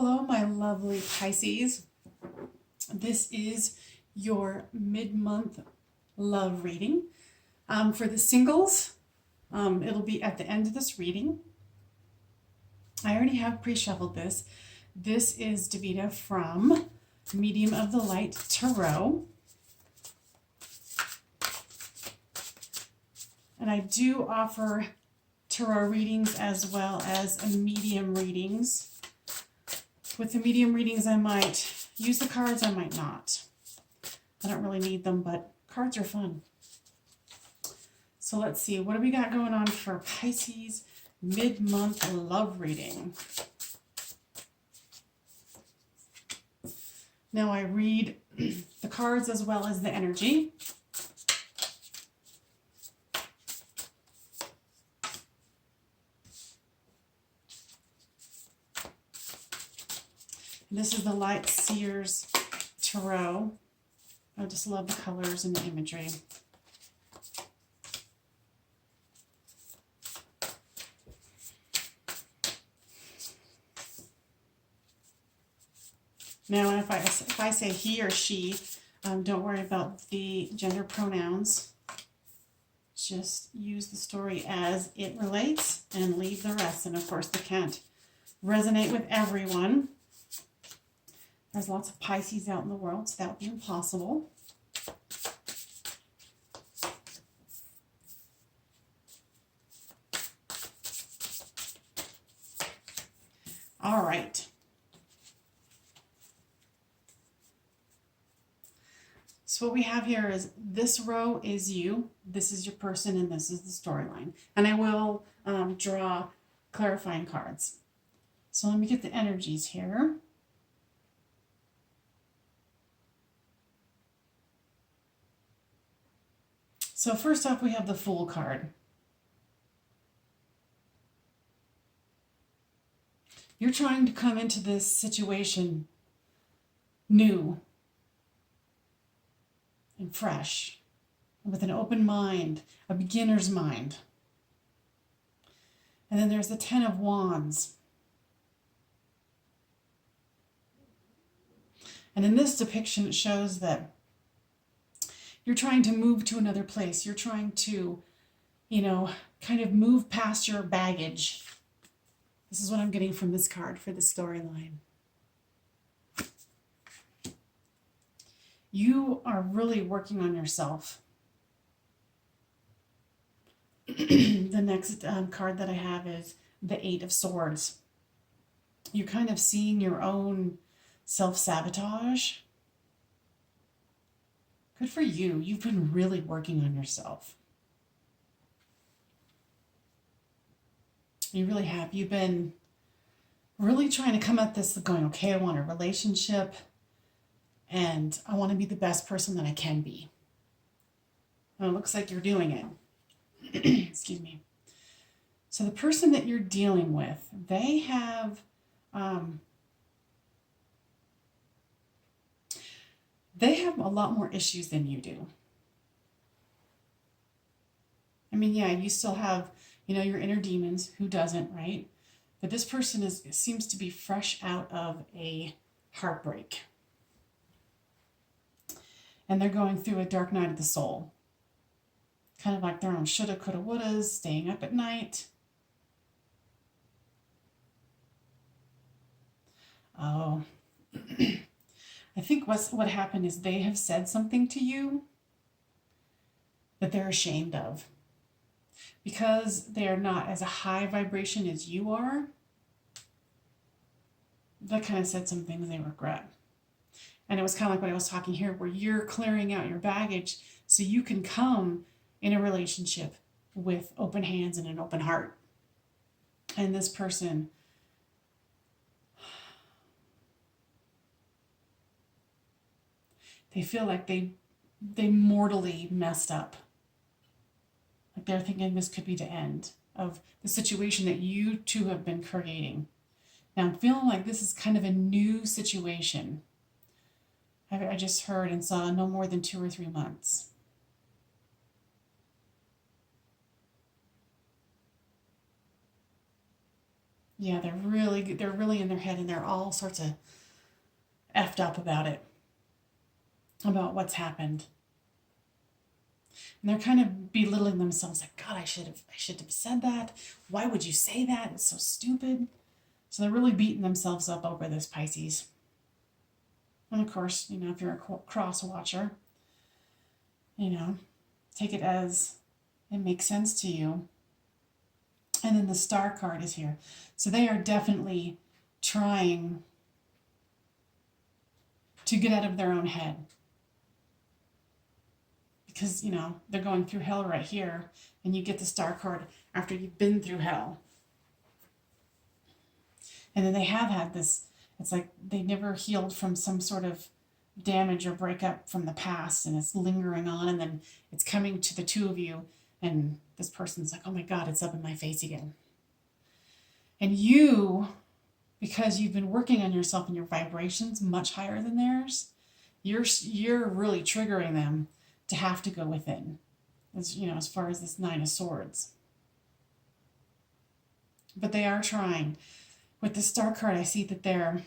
Hello, my lovely Pisces. This is your mid-month love reading. For the singles, it'll be at the end of this reading. I already have pre-shuffled this. This is Davida from Medium of the Light Tarot. And I do offer tarot readings as well as medium readings. With the medium readings, I might use the cards, I might not. I don't really need them, but cards are fun. So let's see, what do we got going on for Pisces mid-month love reading? Now I read the cards as well as the energy. This is the Light Seers Tarot. I just love the colors and the imagery. Now, if I say he or she, don't worry about the gender pronouns. Just use the story as it relates and leave the rest. And of course, they can't resonate with everyone. There's lots of Pisces out in the world, so that would be impossible. All right. So what we have here is this row is you, this is your person, and this is the storyline. And I will draw clarifying cards. So let me get the energies here. So first off, we have the Fool card. You're trying to come into this situation new and fresh, with an open mind, a beginner's mind. And then there's the Ten of Wands. And in this depiction, it shows that you're trying to move to another place. You're trying to, kind of move past your baggage. This is what I'm getting from this card for the storyline. You are really working on yourself. The next card that I have is the Eight of Swords. You're kind of seeing your own self-sabotage. Good for you. You've been really working on yourself. You really have. You've been really trying to come at this going, okay, I want a relationship and I want to be the best person that I can be. And it looks like you're doing it. Excuse me. So the person that you're dealing with, they have a lot more issues than you do. I mean, yeah, you still have, your inner demons. Who doesn't, right? But this person seems to be fresh out of a heartbreak. And they're going through a dark night of the soul. Kind of like their own shoulda, coulda, wouldas, staying up at night. Oh. I think what happened is they have said something to you that they're ashamed of. Because they are not as a high vibration as you are, they kind of said some things they regret. And it was kind of like what I was talking here, where you're clearing out your baggage so you can come in a relationship with open hands and an open heart. And this person, they feel like they mortally messed up. Like they're thinking this could be the end of the situation that you two have been creating. Now I'm feeling like this is kind of a new situation. I just heard and saw no more than 2 or 3 months. Yeah, they're really in their head, and they're all sorts of effed up about it, about what's happened. And they're kind of belittling themselves, like, God, I should have said that. Why would you say that? It's so stupid. So they're really beating themselves up over this, Pisces. And of course, if you're a cross watcher, take it as it makes sense to you. And then the Star card is here. So they are definitely trying to get out of their own head. Because, they're going through hell right here. And you get the Star card after you've been through hell. And then they have had this, it's like they never healed from some sort of damage or breakup from the past. And it's lingering on. And then it's coming to the two of you. And this person's like, oh my God, it's up in my face again. And you, because you've been working on yourself and your vibrations much higher than theirs, you're really triggering them to have to go within, as far as this Nine of Swords. But they are trying. With the Star card, I see that they're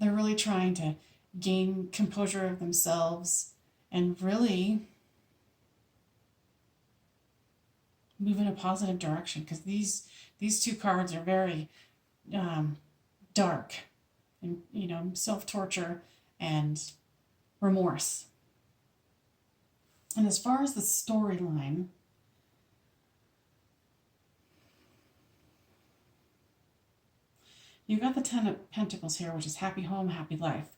really trying to gain composure of themselves and really move in a positive direction, because these two cards are very dark, and self-torture and remorse. And as far as the storyline, you got the Ten of Pentacles here, which is happy home, happy life.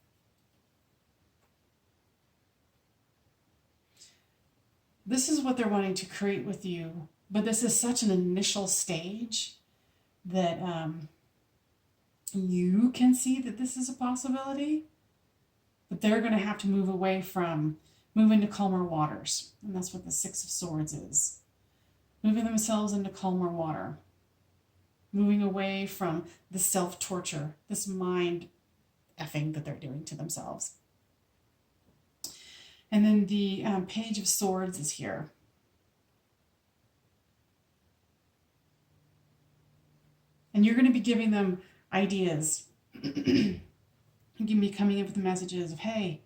This is what they're wanting to create with you, but this is such an initial stage that you can see that this is a possibility, but they're going to have to move into calmer waters. And that's what the Six of Swords is. Moving themselves into calmer water. Moving away from the self-torture, this mind effing that they're doing to themselves. And then the Page of Swords is here. And you're going to be giving them ideas. You're going to be coming in with the messages of, hey,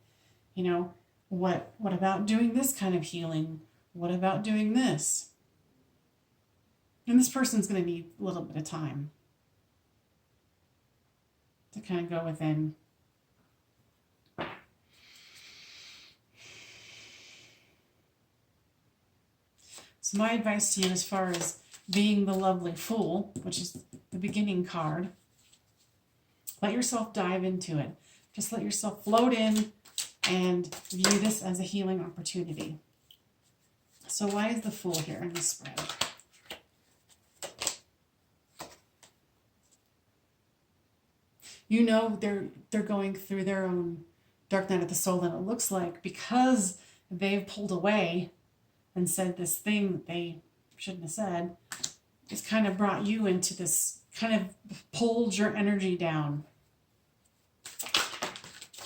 what about doing this kind of healing? What about doing this? And this person's going to need a little bit of time to kind of go within. So my advice to you, as far as being the lovely Fool, which is the beginning card, let yourself dive into it. Just let yourself float in and view this as a healing opportunity. So why is the Fool here in this spread? They're going through their own dark night of the soul, and it looks like because they've pulled away and said this thing that they shouldn't have said, it's kind of brought you into this, kind of pulled your energy down.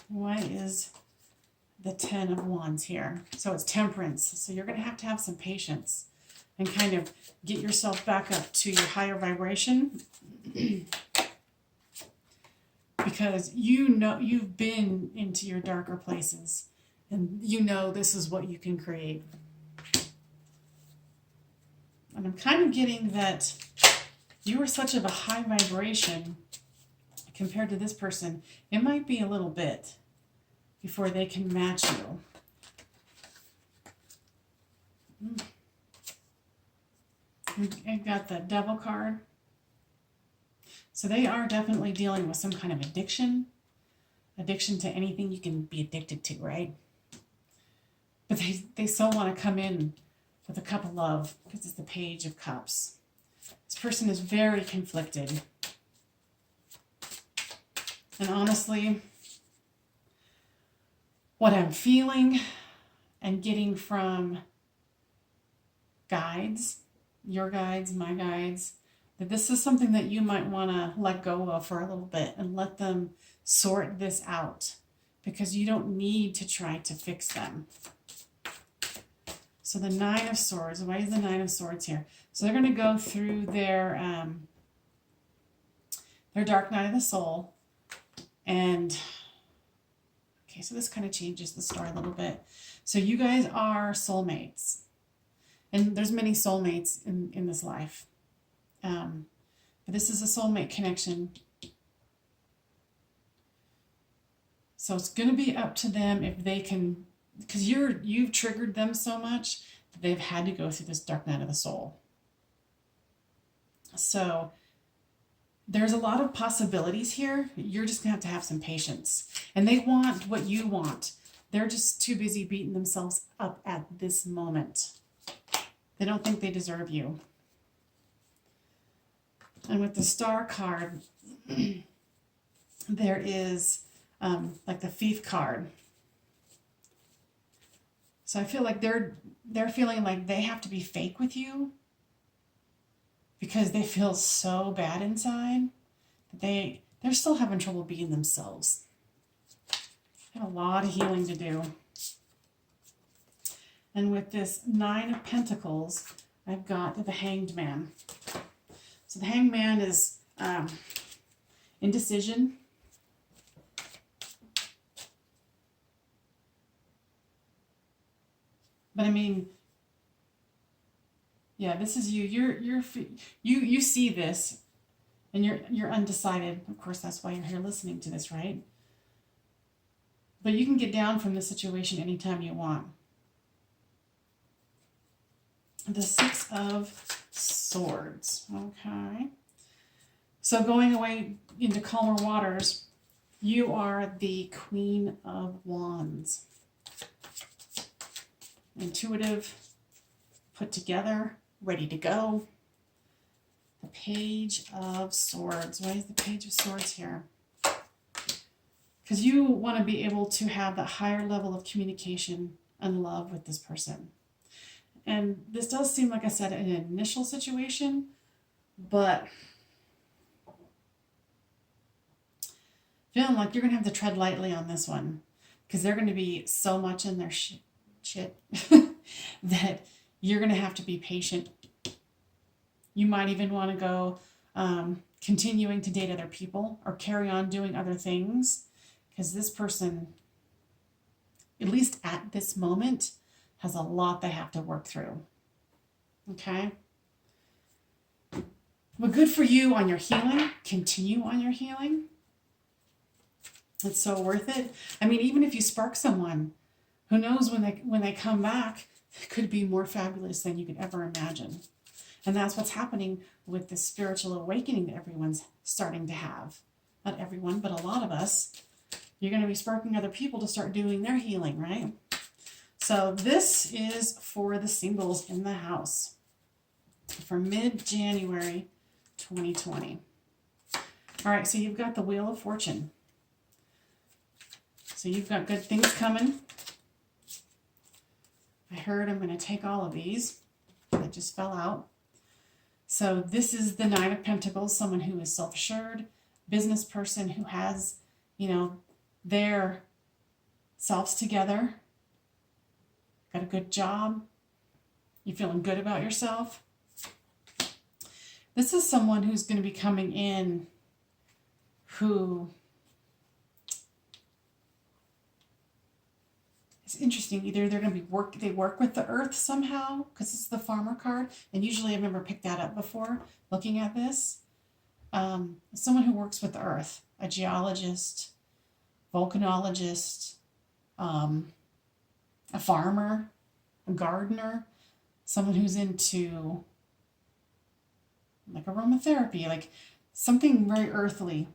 Why is the Ten of Wands here? So it's Temperance. So you're going to have some patience and kind of get yourself back up to your higher vibration. Because you've been into your darker places, and this is what you can create. And I'm kind of getting that you are such of a high vibration compared to this person. It might be a little bit before they can match you. I've got the Devil card. So they are definitely dealing with some kind of addiction to anything you can be addicted to, right? But they so want to come in with a cup of love, because it's the Page of Cups. This person is very conflicted. And honestly, what I'm feeling and getting from guides, your guides, my guides, that this is something that you might want to let go of for a little bit and let them sort this out, because you don't need to try to fix them. So the Nine of Swords. Why is the Nine of Swords here? So they're going to go through their dark night of the soul. And, okay, so this kind of changes the story a little bit. So you guys are soulmates. And there's many soulmates in this life. But this is a soulmate connection. So it's going to be up to them if they can, because you've triggered them so much that they've had to go through this dark night of the soul. So there's a lot of possibilities here. You're just going to have some patience. And they want what you want. They're just too busy beating themselves up at this moment. They don't think they deserve you. And with the Star card, there is like the Thief card. So I feel like they're feeling like they have to be fake with you because they feel so bad inside that they're still having trouble being themselves. They have a lot of healing to do. And with this Nine of Pentacles, I've got the Hanged Man. So the Hanged Man is indecision. But I mean, yeah, this is you. You see this, and you're undecided. Of course, that's why you're here listening to this, right? But you can get down from the situation anytime you want. The Six of Swords. Okay. So going away into calmer waters, you are the Queen of Wands. Intuitive, put together, ready to go. The Page of Swords. Why is the Page of Swords here? Because you want to be able to have that higher level of communication and love with this person. And this does seem, like I said, an initial situation, but feeling like you're going to have to tread lightly on this one because they're going to be so much in their shit that you're going to have to be patient. You might even want to go continuing to date other people or carry on doing other things because this person, at least at this moment, has a lot they have to work through. Okay? But good for you on your healing. Continue on your healing. It's so worth it. I mean, even if you spark someone, who knows when they come back, it could be more fabulous than you could ever imagine. And that's what's happening with this spiritual awakening that everyone's starting to have. Not everyone, but a lot of us. You're going to be sparking other people to start doing their healing, right? So this is for the singles in the house for mid-January 2020. All right, so you've got the Wheel of Fortune. So you've got good things coming. I heard I'm going to take all of these. That just fell out. So this is the Nine of Pentacles, someone who is self-assured, business person who has, their selves together, got a good job, you're feeling good about yourself. This is someone who's going to be coming in who is interesting. Either they're going to be they work with the earth somehow, because it's the Farmer card, and usually I've never picked that up before looking at this. Someone who works with the earth, a geologist, volcanologist, a farmer, a gardener, someone who's into like aromatherapy, like something very earthly.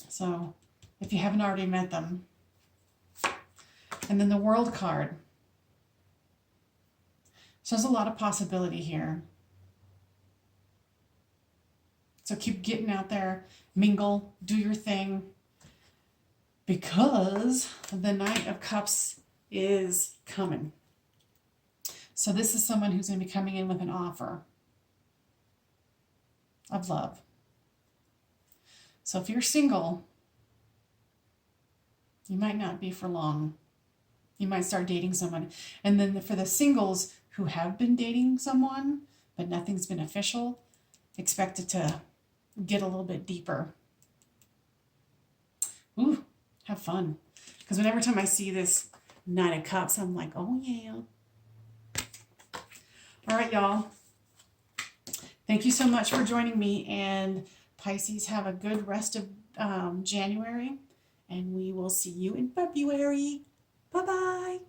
So if you haven't already met them. And then the World card. So there's a lot of possibility here. So keep getting out there, mingle, do your thing, because the Knight of Cups is coming. So this is someone who's going to be coming in with an offer of love. So if you're single, you might not be for long. You might start dating someone. And then for the singles who have been dating someone, but nothing's been official, expect it to get a little bit deeper. Ooh, have fun. Because whenever time I see this Knight of Cups, I'm like, oh yeah. All right, y'all. Thank you so much for joining me. And Pisces, have a good rest of January. And we will see you in February. Bye-bye.